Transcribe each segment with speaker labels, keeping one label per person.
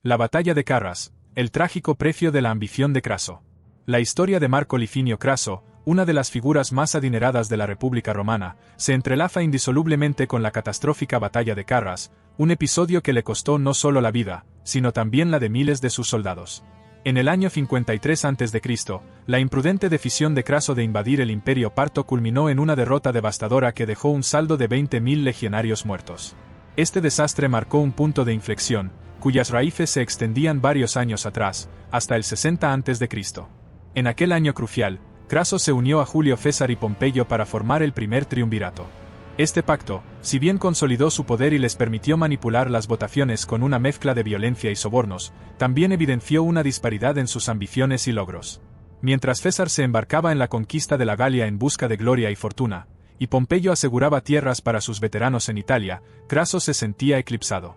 Speaker 1: La batalla de Carras, el trágico precio de la ambición de Craso. La historia de Marco Licinio Craso, una de las figuras más adineradas de la República Romana, se entrelaza indisolublemente con la catastrófica batalla de Carras, un episodio que le costó no solo la vida, sino también la de miles de sus soldados. En el año 53 a.C., la imprudente decisión de Craso de invadir el Imperio Parto culminó en una derrota devastadora que dejó un saldo de 20.000 legionarios muertos. Este desastre marcó un punto de inflexión, cuyas raíces se extendían varios años atrás, hasta el 60 a.C. En aquel año crucial, Craso se unió a Julio César y Pompeyo para formar el primer triunvirato. Este pacto, si bien consolidó su poder y les permitió manipular las votaciones con una mezcla de violencia y sobornos, también evidenció una disparidad en sus ambiciones y logros. Mientras César se embarcaba en la conquista de la Galia en busca de gloria y fortuna, y Pompeyo aseguraba tierras para sus veteranos en Italia, Craso se sentía eclipsado.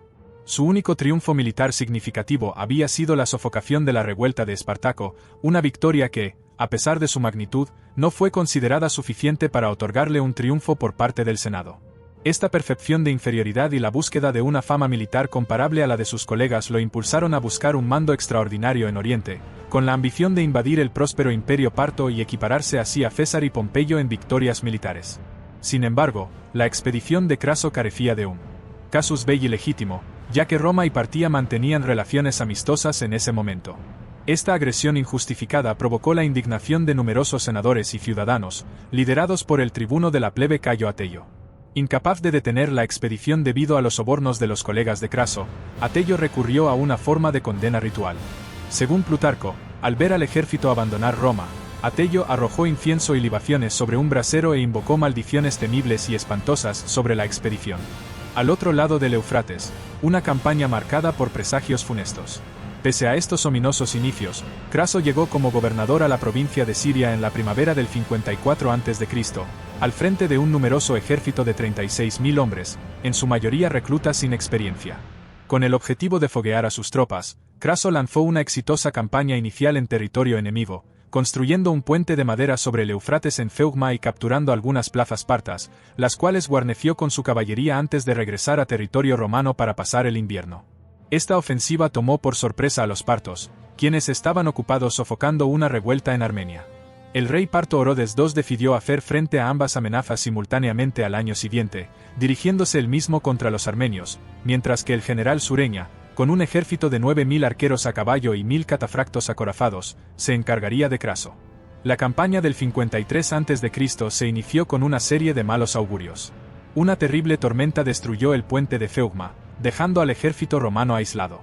Speaker 1: Su único triunfo militar significativo había sido la sofocación de la revuelta de Espartaco, una victoria que, a pesar de su magnitud, no fue considerada suficiente para otorgarle un triunfo por parte del Senado. Esta percepción de inferioridad y la búsqueda de una fama militar comparable a la de sus colegas lo impulsaron a buscar un mando extraordinario en Oriente, con la ambición de invadir el próspero Imperio Parto y equipararse así a César y Pompeyo en victorias militares. Sin embargo, la expedición de Craso carecía de un casus belli legítimo, ya que Roma y Partia mantenían relaciones amistosas en ese momento. Esta agresión injustificada provocó la indignación de numerosos senadores y ciudadanos, liderados por el tribuno de la plebe Cayo Atello. Incapaz de detener la expedición debido a los sobornos de los colegas de Craso, Atello recurrió a una forma de condena ritual. Según Plutarco, al ver al ejército abandonar Roma, Atello arrojó incienso y libaciones sobre un brasero e invocó maldiciones temibles y espantosas sobre la expedición. Al otro lado del Éufrates, una campaña marcada por presagios funestos. Pese a estos ominosos inicios, Craso llegó como gobernador a la provincia de Siria en la primavera del 54 a.C., al frente de un numeroso ejército de 36.000 hombres, en su mayoría reclutas sin experiencia. Con el objetivo de foguear a sus tropas, Craso lanzó una exitosa campaña inicial en territorio enemigo, construyendo un puente de madera sobre el Éufrates en Feugma y capturando algunas plazas partas, las cuales guarneció con su caballería antes de regresar a territorio romano para pasar el invierno. Esta ofensiva tomó por sorpresa a los partos, quienes estaban ocupados sofocando una revuelta en Armenia. El rey parto Orodes II decidió hacer frente a ambas amenazas simultáneamente al año siguiente, dirigiéndose él mismo contra los armenios, mientras que el general Sureña, con un ejército de 9.000 arqueros a caballo y 1.000 catafractos acorazados, se encargaría de Craso. La campaña del 53 a.C. se inició con una serie de malos augurios. Una terrible tormenta destruyó el puente de Feugma, dejando al ejército romano aislado.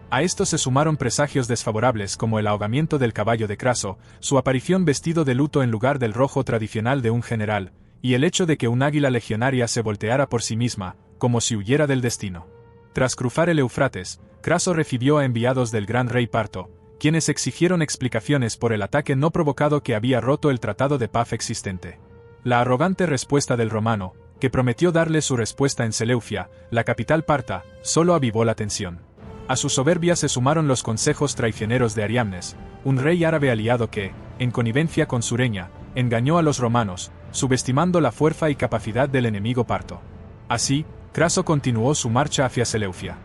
Speaker 1: A esto se sumaron presagios desfavorables como el ahogamiento del caballo de Craso, su aparición vestido de luto en lugar del rojo tradicional de un general, y el hecho de que un águila legionaria se volteara por sí misma, como si huyera del destino. Tras cruzar el Éufrates, Craso recibió a enviados del gran rey parto, quienes exigieron explicaciones por el ataque no provocado que había roto el tratado de paz existente. La arrogante respuesta del romano, que prometió darle su respuesta en Seleucia, la capital parta, solo avivó la tensión. A su soberbia se sumaron los consejos traicioneros de Ariamnes, un rey árabe aliado que, en connivencia con Sureña, engañó a los romanos, subestimando la fuerza y capacidad del enemigo parto. Así, Craso continuó su marcha hacia Seleucia.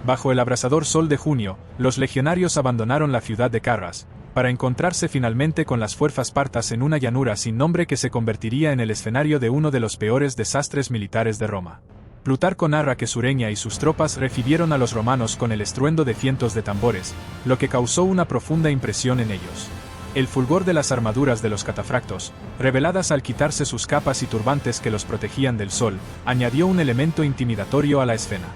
Speaker 1: Bajo el abrasador sol de junio, los legionarios abandonaron la ciudad de Carras, para encontrarse finalmente con las fuerzas partas en una llanura sin nombre que se convertiría en el escenario de uno de los peores desastres militares de Roma. Plutarco narra que Sureña y sus tropas recibieron a los romanos con el estruendo de cientos de tambores, lo que causó una profunda impresión en ellos. El fulgor de las armaduras de los catafractos, reveladas al quitarse sus capas y turbantes que los protegían del sol, añadió un elemento intimidatorio a la escena.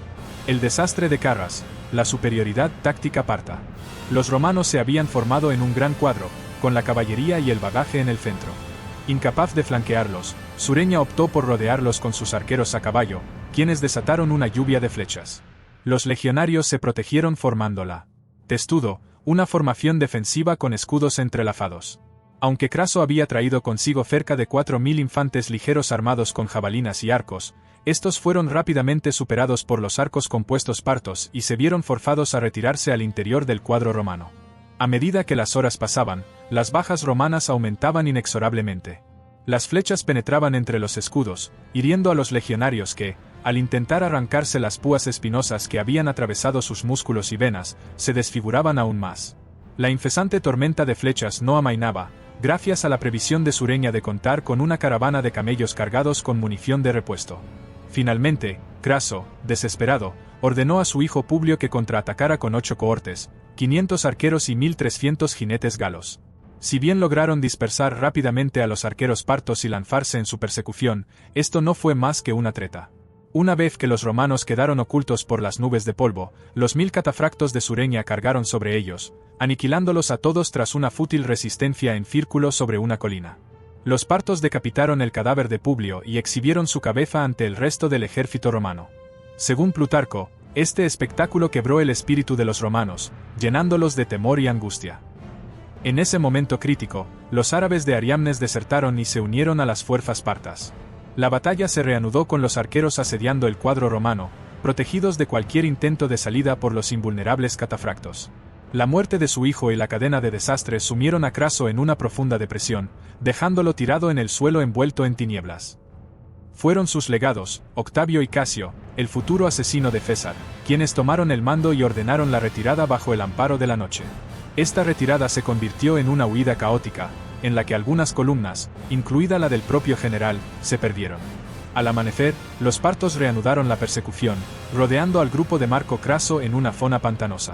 Speaker 1: El desastre de Carras, la superioridad táctica parta. Los romanos se habían formado en un gran cuadro, con la caballería y el bagaje en el centro. Incapaz de flanquearlos, Sureña optó por rodearlos con sus arqueros a caballo, quienes desataron una lluvia de flechas. Los legionarios se protegieron formándola. Testudo, una formación defensiva con escudos entrelazados. Aunque Craso había traído consigo cerca de 4.000 infantes ligeros armados con jabalinas y arcos, estos fueron rápidamente superados por los arcos compuestos partos y se vieron forzados a retirarse al interior del cuadro romano. A medida que las horas pasaban, las bajas romanas aumentaban inexorablemente. Las flechas penetraban entre los escudos, hiriendo a los legionarios que, Al intentar arrancarse las púas espinosas que habían atravesado sus músculos y venas, se desfiguraban aún más. La incesante tormenta de flechas no amainaba, gracias a la previsión de Sureña de contar con una caravana de camellos cargados con munición de repuesto. Finalmente, Craso, desesperado, ordenó a su hijo Publio que contraatacara con 8 cohortes, 500 arqueros y 1300 jinetes galos. Si bien lograron dispersar rápidamente a los arqueros partos y lanzarse en su persecución, esto no fue más que una treta. Una vez que los romanos quedaron ocultos por las nubes de polvo, los 1000 catafractos de Sureña cargaron sobre ellos, aniquilándolos a todos tras una fútil resistencia en círculo sobre una colina. Los partos decapitaron el cadáver de Publio y exhibieron su cabeza ante el resto del ejército romano. Según Plutarco, este espectáculo quebró el espíritu de los romanos, llenándolos de temor y angustia. En ese momento crítico, los árabes de Ariamnes desertaron y se unieron a las fuerzas partas. La batalla se reanudó con los arqueros asediando el cuadro romano, protegidos de cualquier intento de salida por los invulnerables catafractos. La muerte de su hijo y la cadena de desastres sumieron a Craso en una profunda depresión, dejándolo tirado en el suelo envuelto en tinieblas. Fueron sus legados, Octavio y Casio, el futuro asesino de César, quienes tomaron el mando y ordenaron la retirada bajo el amparo de la noche. Esta retirada se convirtió en una huida caótica, en la que algunas columnas, incluida la del propio general, se perdieron. Al amanecer, los partos reanudaron la persecución, rodeando al grupo de Marco Craso en una zona pantanosa.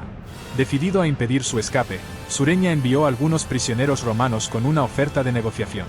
Speaker 1: Decidido a impedir su escape, Sureña envió a algunos prisioneros romanos con una oferta de negociación.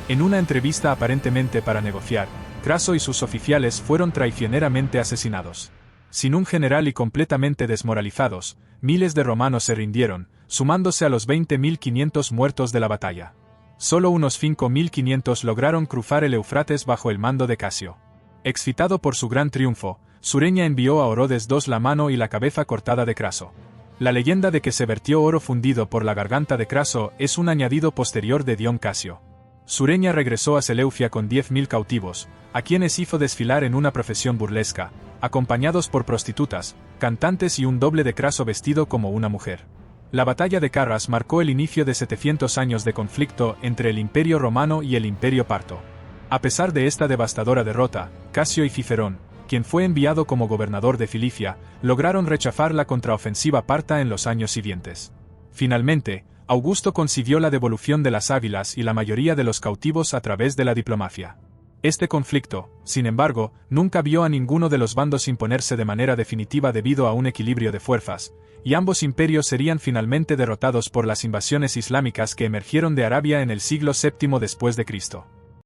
Speaker 1: En una entrevista aparentemente para negociar, Craso y sus oficiales fueron traicioneramente asesinados. Sin un general y completamente desmoralizados, miles de romanos se rindieron, sumándose a los 20.500 muertos de la batalla. Solo unos 5.500 lograron cruzar el Éufrates bajo el mando de Casio. Excitado por su gran triunfo, Sureña envió a Orodes II la mano y la cabeza cortada de Craso. La leyenda de que se vertió oro fundido por la garganta de Craso es un añadido posterior de Dion Casio. Sureña regresó a Seleucia con 10.000 cautivos, a quienes hizo desfilar en una procesión burlesca, acompañados por prostitutas, cantantes y un doble de Craso vestido como una mujer. La batalla de Carras marcó el inicio de 700 años de conflicto entre el Imperio Romano y el Imperio Parto. A pesar de esta devastadora derrota, Casio y Cicerón, quien fue enviado como gobernador de Cilicia, lograron rechazar la contraofensiva parta en los años siguientes. Finalmente, Augusto consiguió la devolución de las Ávilas y la mayoría de los cautivos a través de la diplomacia. Este conflicto, sin embargo, nunca vio a ninguno de los bandos imponerse de manera definitiva debido a un equilibrio de fuerzas, y ambos imperios serían finalmente derrotados por las invasiones islámicas que emergieron de Arabia en el siglo VII después de Cristo.